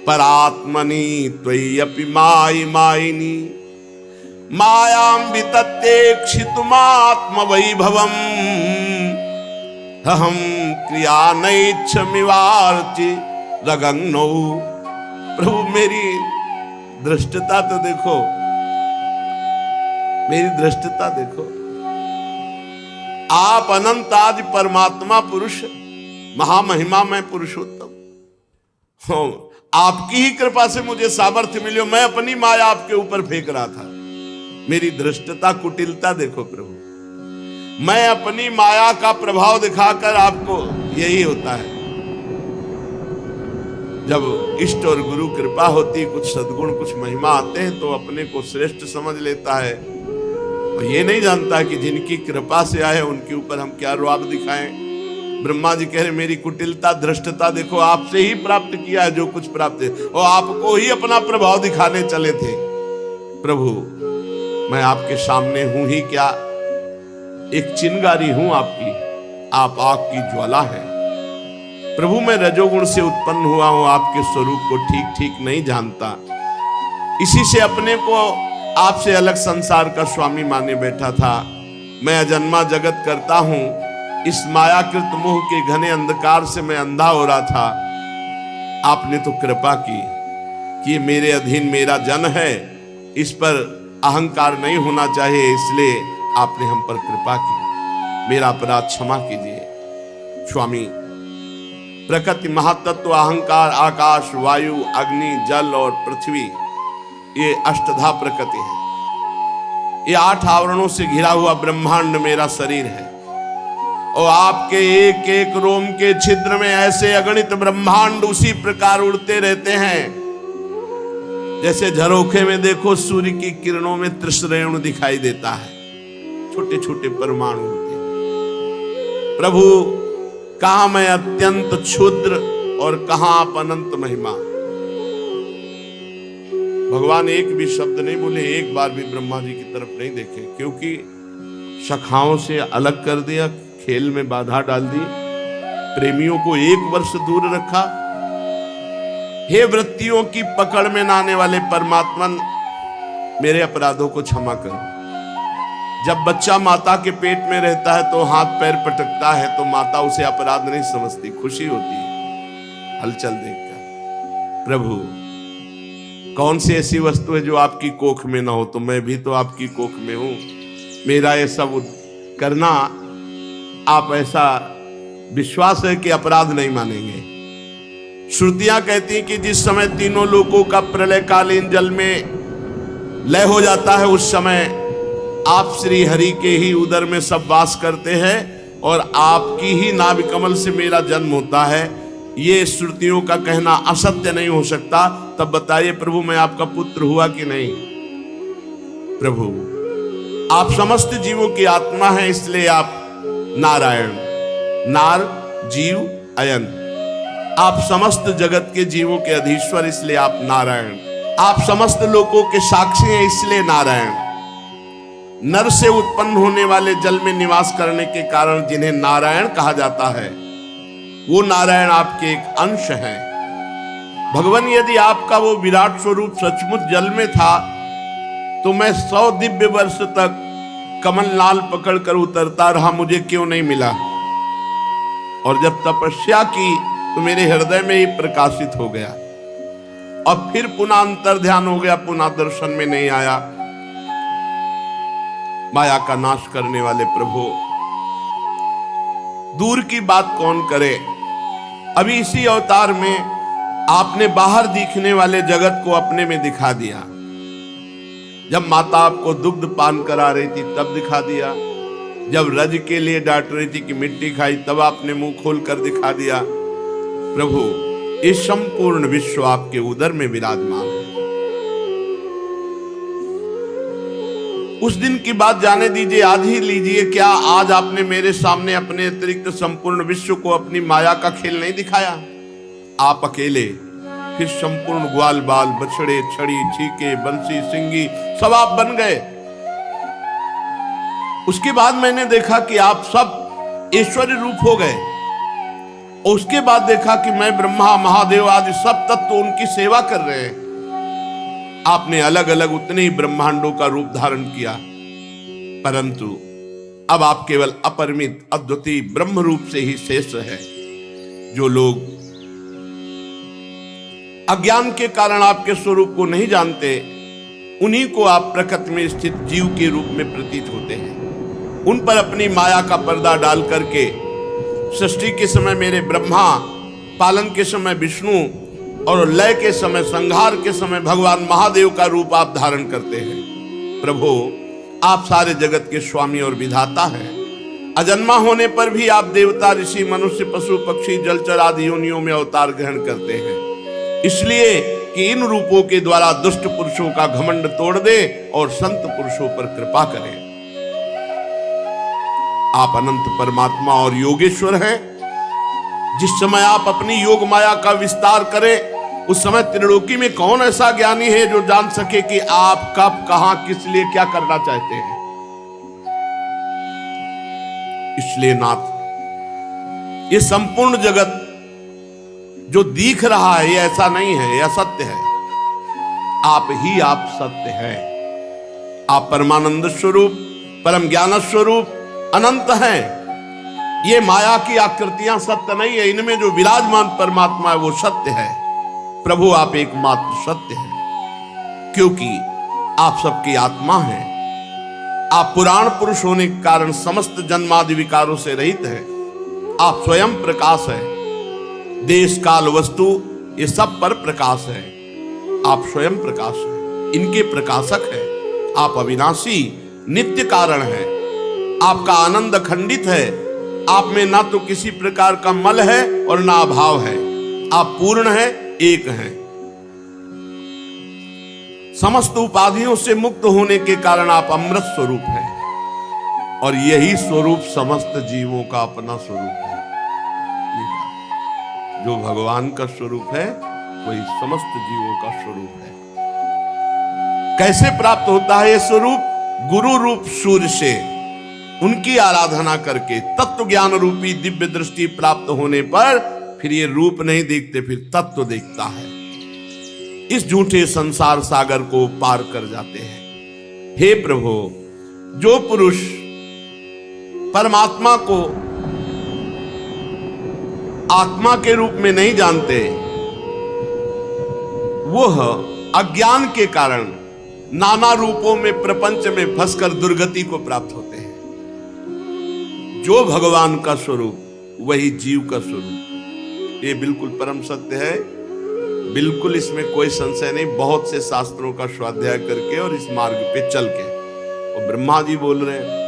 परात्मनि त्वय्यपि मायि मायिनी मायां वितत्ते क्षितुमात्म वैभवम् अहं क्रिया नैच्छमिवार्चि रगन्नो। प्रभु मेरी दृष्टता तो देखो, मेरी दृष्टता देखो। आप अनंत आदि परमात्मा पुरुष, महामहिमा में पुरुषोत्तम हो, आपकी ही कृपा से मुझे सामर्थ्य मिली। मैं अपनी माया आपके ऊपर फेंक रहा था। मेरी दृष्टता, कुटिलता देखो प्रभु। मैं अपनी माया का प्रभाव दिखाकर आपको, यही होता है। जब इष्ट और गुरु कृपा होती, कुछ सद्गुण कुछ महिमा आते हैं तो अपने को श्रेष्ठ समझ लेता है और ये नहीं जानता कि जिनकी कृपा से आए उनके ऊपर हम क्या रुआब दिखाएं। ब्रह्मा जी कह रहे मेरी कुटिलता धृष्टता देखो, आपसे ही प्राप्त किया है जो कुछ प्राप्त है, और आपको ही अपना प्रभाव दिखाने चले थे। प्रभु मैं आपके सामने हूं ही क्या, एक चिंगारी हूं आपकी, आप आग की ज्वाला है। प्रभु मैं रजोगुण से उत्पन्न हुआ हूं, आपके स्वरूप को ठीक ठीक नहीं जानता, इसी से अपने को आपसे अलग संसार का स्वामी माने बैठा था। मैं अजन्मा जगत करता हूं, इस मायाकृत मोह के घने अंधकार से मैं अंधा हो रहा था। आपने तो कृपा की कि मेरे अधीन मेरा जन है, इस पर अहंकार नहीं होना चाहिए, इसलिए आपने हम पर कृपा की, मेरा अपराध क्षमा कीजिए। स्वामी प्रकृति महातत्व अहंकार आकाश वायु अग्नि जल और पृथ्वी, ये अष्टधा प्रकृति है, ये 8 आवरणों से घिरा हुआ ब्रह्मांड मेरा शरीर है और आपके एक एक रोम के छिद्र में ऐसे अगणित ब्रह्मांड उसी प्रकार उड़ते रहते हैं जैसे झरोखे में देखो सूर्य की किरणों में त्रिसरेणु दिखाई देता है, छोटे छोटे परमाणु होते हैं। प्रभु कहां मैं अत्यंत क्षुद्र और कहां आप अनंत महिमा। भगवान एक भी शब्द नहीं बोले, एक बार भी ब्रह्मा जी की तरफ नहीं देखे, क्योंकि सखाओं से अलग कर दिया, खेल में बाधा डाल दी, प्रेमियों को 1 वर्ष दूर रखा। हे वृत्तियों की पकड़ में न आने वाले परमात्मन, मेरे अपराधों को क्षमा करो। जब बच्चा माता के पेट में रहता है तो हाथ पैर पटकता है, तो माता उसे अपराध नहीं समझती, खुशी होती है हलचल देखकर। प्रभु कौन सी ऐसी वस्तु है जो आपकी कोख में ना हो, तो मैं भी तो आपकी कोख में हूं। मेरा ये सब करना आप ऐसा विश्वास है कि अपराध नहीं मानेंगे। श्रुतियां कहती हैं कि जिस समय तीनों लोकों का प्रलयकालीन जल में लय हो जाता है, उस समय आप श्री हरि के ही उदर में सब वास करते हैं और आपकी ही नाभि कमल से मेरा जन्म होता है। ये श्रुतियों का कहना असत्य नहीं हो सकता। तब बताइए प्रभु मैं आपका पुत्र हुआ कि नहीं। प्रभु आप समस्त जीवों की आत्मा हैं, इसलिए आप नारायण, नार जीव अयन, आप समस्त जगत के जीवों के अधीश्वर, इसलिए आप नारायण। आप समस्त लोकों के साक्षी हैं, इसलिए नारायण। नर से उत्पन्न होने वाले जल में निवास करने के कारण जिन्हें नारायण कहा जाता है, वो नारायण आपके एक अंश हैं। भगवान यदि आपका वो विराट स्वरूप सचमुच जल में था, तो मैं 100 दिव्य वर्ष तक कमल नाल पकड़कर उतरता रहा, मुझे क्यों नहीं मिला। और जब तपस्या की तो मेरे हृदय में ही प्रकाशित हो गया और फिर पुनः अंतर ध्यान हो गया, पुनः दर्शन में नहीं आया। माया का नाश करने वाले प्रभु, दूर की बात कौन करे, अभी इसी अवतार में आपने बाहर दिखने वाले जगत को अपने में दिखा दिया। जब माता आपको दुग्ध पान करा रही थी तब दिखा दिया, जब रज के लिए डांट रही थी कि मिट्टी खाई तब आपने मुंह खोल कर दिखा दिया। प्रभु इस संपूर्ण विश्व आपके उदर में विराजमान है। उस दिन की बात जाने दीजिए, आज ही लीजिए। क्या आज आपने मेरे सामने अपने अतिरिक्त संपूर्ण विश्व को अपनी माया का खेल नहीं दिखाया? आप अकेले, फिर संपूर्ण ग्वाल बाल बछड़े छड़ी छीके बंसी सिंगी सब आप बन गए। उसके बाद मैंने देखा कि आप सब ऐश्वर्य रूप हो गए। और उसके बाद देखा कि मैं ब्रह्मा महादेव आदि सब तत्व उनकी सेवा कर रहे हैं। आपने अलग अलग उतने ही ब्रह्मांडों का रूप धारण किया, परंतु अब आप केवल अपरिमित अद्वितीय ब्रह्म रूप से ही शेष है। जो लोग अज्ञान के कारण आपके स्वरूप को नहीं जानते, उन्हीं को आप प्रकृति में स्थित जीव के रूप में प्रतीत होते हैं। उन पर अपनी माया का पर्दा डाल करके सृष्टि के समय मेरे ब्रह्मा, पालन के समय विष्णु और लय के समय संहार के समय भगवान महादेव का रूप आप धारण करते हैं। प्रभु आप सारे जगत के स्वामी और विधाता हैं। अजन्मा होने पर भी आप देवता ऋषि मनुष्य पशु पक्षी जलचर आदि योनियों में अवतार ग्रहण करते हैं। इसलिए कि इन रूपों के द्वारा दुष्ट पुरुषों का घमंड तोड़ दे और संत पुरुषों पर कृपा करें। आप अनंत परमात्मा और योगेश्वर हैं। जिस समय आप अपनी योग माया का विस्तार करें, उस समय त्रिलोकी में कौन ऐसा ज्ञानी है जो जान सके कि आप कब, कहां, किस लिए क्या करना चाहते हैं। इसलिए नाथ, ये संपूर्ण जगत जो दिख रहा है ये ऐसा नहीं है, यह सत्य है। आप ही आप सत्य हैं। आप परमानंद स्वरूप, परम ज्ञान स्वरूप, अनंत हैं। ये माया की आकृतियां सत्य नहीं है, इनमें जो विराजमान परमात्मा है वो सत्य है। प्रभु आप एकमात्र सत्य हैं, क्योंकि आप सबकी आत्मा हैं। आप पुराण पुरुष होने के कारण समस्त जन्मादि विकारों से रहित हैं। आप स्वयं प्रकाश हैं। देश काल वस्तु ये सब पर प्रकाश है। आप स्वयं प्रकाश हैं, इनके प्रकाशक हैं। आप अविनाशी नित्य कारण हैं। आपका आनंद अखंडित है। आप में ना तो किसी प्रकार का मल है और ना अभाव है। आप पूर्ण हैं, एक हैं। समस्त उपाधियों से मुक्त होने के कारण आप अमृत स्वरूप हैं, और यही स्वरूप समस्त जीवों का अपना स्वरूप है। जो भगवान का स्वरूप है वही समस्त जीवों का स्वरूप है। कैसे प्राप्त होता है यह स्वरूप? गुरु रूप सूर्य से उनकी आराधना करके तत्व ज्ञान रूपी दिव्य दृष्टि प्राप्त होने पर फिर ये रूप नहीं देखते, फिर तत्व देखता है। इस झूठे संसार सागर को पार कर जाते हैं। हे प्रभु, जो पुरुष परमात्मा को आत्मा के रूप में नहीं जानते, वह अज्ञान के कारण नाना रूपों में प्रपंच में फंसकर दुर्गति को प्राप्त होते हैं। जो भगवान का स्वरूप वही जीव का स्वरूप, ये बिल्कुल परम सत्य है। बिल्कुल इसमें कोई संशय नहीं। बहुत से शास्त्रों का स्वाध्याय करके और इस मार्ग पे चल के, और ब्रह्मा जी बोल रहे हैं,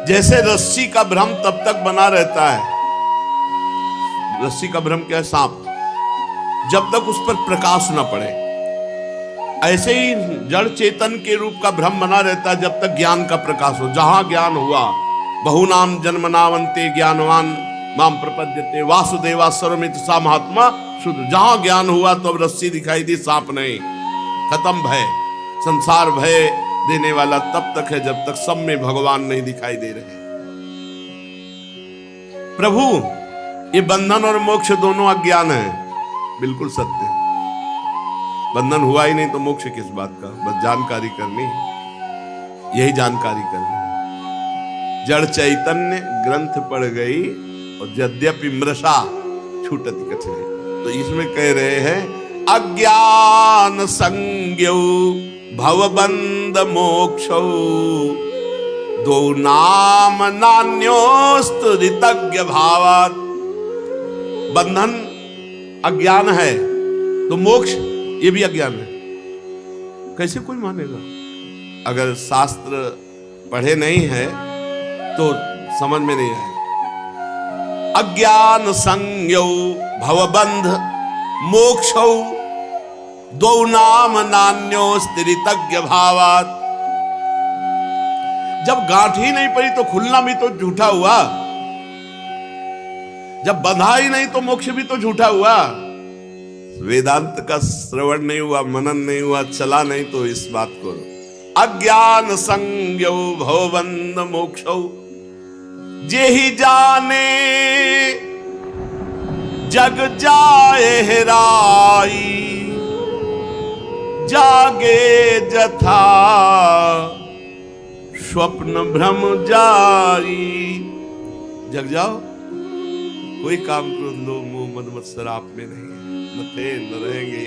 जैसे रस्सी का भ्रम तब तक बना रहता है। रस्सी का भ्रम क्या है? सांप। जब तक उस पर प्रकाश न पड़े, ऐसे ही जड़ चेतन के रूप का भ्रम बना रहता है जब तक ज्ञान का प्रकाश हो। जहां ज्ञान हुआ, बहुनाम जन्मनावंते ज्ञानवान माम प्रपद्यते वासुदेवा सर्वमित सा महात्मा शुद्ध। जहां ज्ञान हुआ तो अब रस्सी दिखाई दी, सांप नहीं। खत्म भय। संसार भय देने वाला तब तक है जब तक सब में भगवान नहीं दिखाई दे रहे। प्रभु, ये बंधन और मोक्ष दोनों अज्ञान है। बिल्कुल सत्य। बंधन हुआ ही नहीं तो मोक्ष किस बात का? बस जानकारी करनी, यही जानकारी करनी। जड़ चैतन्य ग्रंथ पढ़ गई और यद्यपि मृषा छूटति कछरे। तो इसमें कह रहे हैं अज्ञान संज्ञौ भवबंध मोक्षौ दो नाम नान्योस्तु ऋतज्ञ भावात्। बंधन अज्ञान है तो मोक्ष ये भी अज्ञान है। कैसे कोई मानेगा? अगर शास्त्र पढ़े नहीं है तो समझ में नहीं आएगा। अज्ञान संज्ञौ भवबंध मोक्षौ दो नाम नान्योस्ति ऋतज्ञ भावात्। जब गांठ ही नहीं पड़ी तो खुलना भी तो झूठा हुआ। जब बंधा ही नहीं तो मोक्ष भी तो झूठा हुआ। वेदांत का श्रवण नहीं हुआ, मनन नहीं हुआ, चला नहीं तो इस बात को। अज्ञान संज्ञौ भवबंध मोक्षौ जेहि जाने जग जाए हेराई जागे जथा स्वप्न भ्रम जाई। जग जाओ, कोई काम क्रोध लोभ मोह मद मत्सर आप में नहीं है, न थे न रहेंगे।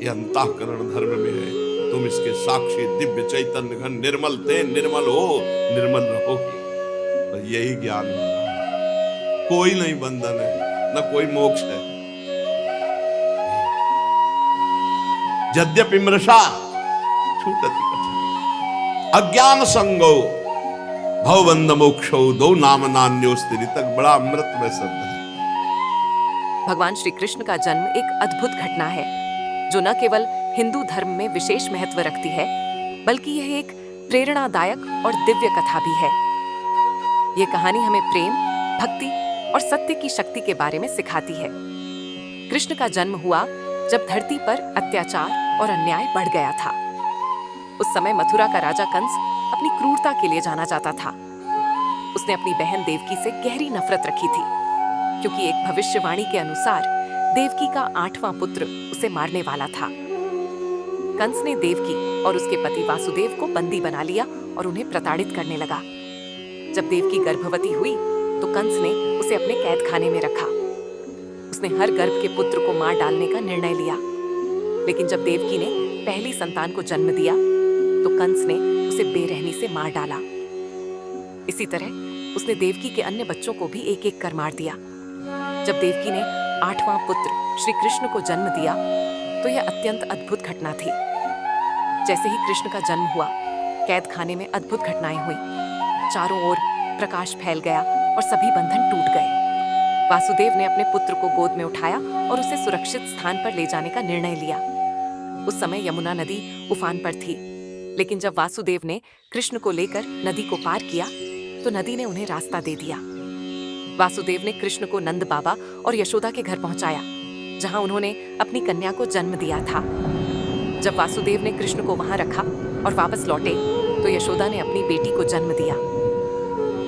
ये अंतःकरण धर्म में है। तुम इसके साक्षी दिव्य चैतन्य घन निर्मल थे, निर्मल हो, निर्मल रहोगे। और यही ज्ञान है। कोई नहीं बंधन है, न कोई मोक्ष है। यद्यपि मृषा छूटति कछरे अज्ञान संगो भवबंध मोक्षो दो नाम नान्योस्ति ऋतज्ञ। बड़ा अमृत में शब्द है। भगवान श्री कृष्ण का जन्म एक अद्भुत घटना है जो न केवल हिंदू धर्म में विशेष महत्व रखती है, बल्कि यह एक प्रेरणादायक और दिव्य कथा भी है। यह कहानी हमें प्रेम, भक्ति और सत्य की शक्ति के बारे में सिखाती है। कृष्ण का जन्म हुआ जब धरती पर अत्याचार और अन्याय बढ़ गया था। उस समय मथुरा का राजा कंस अपनी क्रूरता के लिए जाना जाता था। उसने अपनी बहन देवकी से गहरी नफरत रखी थी, क्योंकि एक भविष्यवाणी के अनुसार देवकी का 8वां पुत्र उसे मारने वाला था। कंस ने देवकी और उसके पति वासुदेव को बंदी बना लिया और उन्हें प्रताड़ित करने लगा। जब देवकी गर्भवती हुई तो कंस ने उसे अपने कैद खाने में रखा। उसने हर गर्भ के पुत्र को मार डालने का निर्णय लिया, लेकिन जब देवकी ने पहली संतान को जन्म दिया तो कंस ने उसे बेरहमी से मार डाला। इसी तरह उसने देवकी के अन्य बच्चों को भी एक एक कर मार दिया। जब देवकी ने 8वां पुत्र श्री कृष्ण को जन्म दिया तो यह अत्यंत अद्भुत घटना थी। जैसे ही कृष्ण का जन्म हुआ, कैद खाने में अद्भुत घटनाएं हुई। चारों ओर प्रकाश फैल गया और सभी बंधन टूट गए। वासुदेव ने अपने पुत्र को गोद में उठाया और उसे सुरक्षित स्थान पर ले जाने का निर्णय लिया। उस समय यमुना नदी उफान पर थी, लेकिन जब वासुदेव ने कृष्ण को लेकर नदी को पार किया तो नदी ने उन्हें रास्ता दे दिया। वासुदेव ने कृष्ण को नंद बाबा और यशोदा के घर पहुंचाया, जहां उन्होंने अपनी कन्या को जन्म दिया था। जब वासुदेव ने कृष्ण को वहां रखा और वापस लौटे तो यशोदा ने अपनी बेटी को जन्म दिया।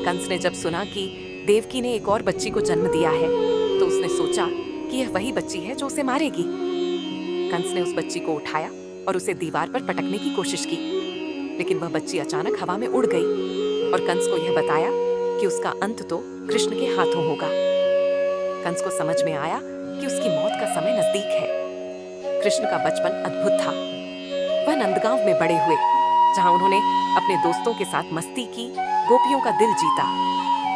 कंस ने जब सुना कि देवकी ने एक और बच्ची को जन्म दिया है तो उसने सोचा कि यह वही बच्ची है जो उसे मारेगी। कंस ने उस बच्ची को उठाया और उसे दीवार पर पटकने की कोशिश की, लेकिन वह बच्ची अचानक हवा में उड़ गई और कंस को यह बताया कि उसका अंत तो कृष्ण के हाथों होगा। कंस को समझ में आया कि उसकी मौत का समय नजदीक है। कृष्ण का बचपन अद्भुत था। वह नंदगांव में बड़े हुए, जहां उन्होंने अपने दोस्तों के साथ मस्ती की, गोपियों का दिल जीता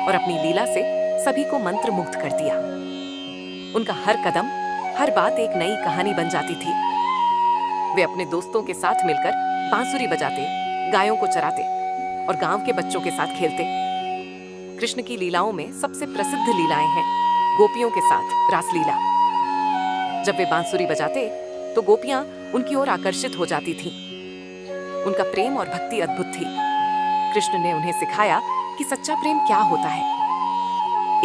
और अपनी लीला से सभी को मंत्र मुग्ध कर दिया। उनका हर कदम, हर बात एक नई कहानी बन जाती थी। वे अपने दोस्तों के साथ मिलकर बांसुरी बजाते, गायों को चराते और गांव के बच्चों के साथ खेलते। कृष्ण की लीलाओं में सबसे प्रसिद्ध लीलाएं हैं गोपियों के साथ रासलीला। जब वे बांसुरी बजाते तो गोपियां उनकी ओर आकर्षित हो जाती थीं। उनका प्रेम और भक्ति अद्भुत थी। कृष्ण ने उन्हें सिखाया कि सच्चा प्रेम क्या होता है।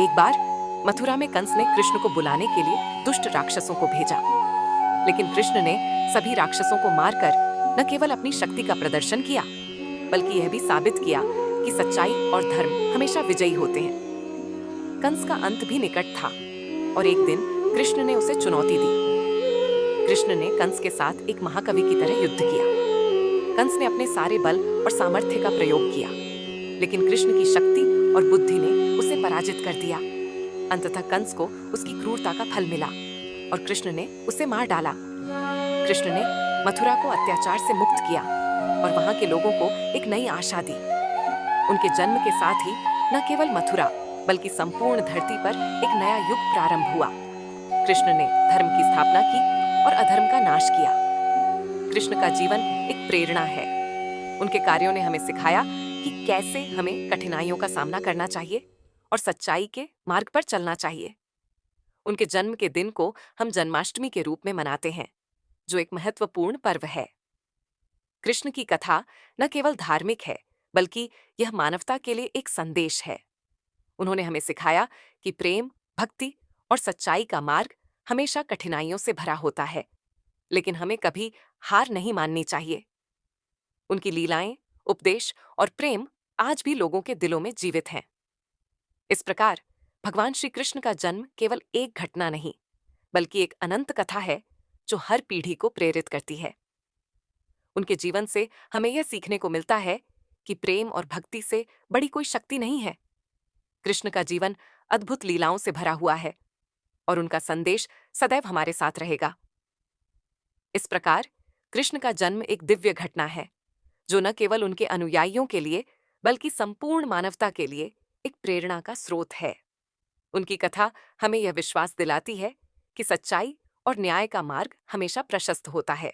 एक बार मथुरा में कंस ने कृष्ण को बुलाने के लिए दुष्ट राक्षसों को भेजा, लेकिन कृष्ण ने सभी राक्षसों को मारकर न केवल अपनी शक्ति का प्रदर्शन किया, बल्कि यह भी साबित किया कि सच्चाई और धर्म हमेशा विजयी होते हैं। कंस का अंत भी निकट था और एक दिन कृष्ण ने उसे चुनौती दी। कृष्ण ने कंस के साथ एक महाकवि की तरह युद्ध किया। कंस ने अपने सारे बल और सामर्थ्य का प्रयोग किया, लेकिन कृष्ण की शक्ति और बुद्धि ने उसे पराजित कर दिया। अंततः कंस को उसकी क्रूरता का फल मिला और कृष्ण ने उसे मार डाला। कृष्ण ने मथुरा को अत्याचार से मुक्त किया और वहां के लोगों को एक नई आशा दी। उनके जन्म के साथ ही न केवल मथुरा बल्कि संपूर्ण धरती पर एक नया युग प्रारंभ हुआ। कृष्ण ने धर्म की स्थापना की और अधर्म का नाश किया। कृष्ण का जीवन एक प्रेरणा है। उनके कार्यों ने हमें सिखाया कि कैसे हमें कठिनाइयों का सामना करना चाहिए और सच्चाई के मार्ग पर चलना चाहिए। उनके जन्म के दिन को हम जन्माष्टमी के रूप में मनाते हैं, जो एक महत्वपूर्ण पर्व है। कृष्ण की कथा न केवल धार्मिक है, बल्कि यह मानवता के लिए एक संदेश है। उन्होंने हमें सिखाया कि प्रेम, भक्ति और सच्चाई का मार्ग हमेशा कठिनाइयों से भरा होता है, लेकिन हमें कभी हार नहीं माननी चाहिए। उनकी लीलाएं, उपदेश और प्रेम आज भी लोगों के दिलों में जीवित हैं। इस प्रकार भगवान श्री कृष्ण का जन्म केवल एक घटना नहीं, बल्कि एक अनंत कथा है जो हर पीढ़ी को प्रेरित करती है। उनके जीवन से हमें यह सीखने को मिलता है कि प्रेम और भक्ति से बड़ी कोई शक्ति नहीं है। कृष्ण का जीवन अद्भुत लीलाओं से भरा हुआ है और उनका संदेश सदैव हमारे साथ रहेगा। इस प्रकार कृष्ण का जन्म एक दिव्य घटना है जो न केवल उनके अनुयायियों के लिए बल्कि संपूर्ण मानवता के लिए एक प्रेरणा का स्रोत है। उनकी कथा हमें यह विश्वास दिलाती है कि सच्चाई और न्याय का मार्ग हमेशा प्रशस्त होता है।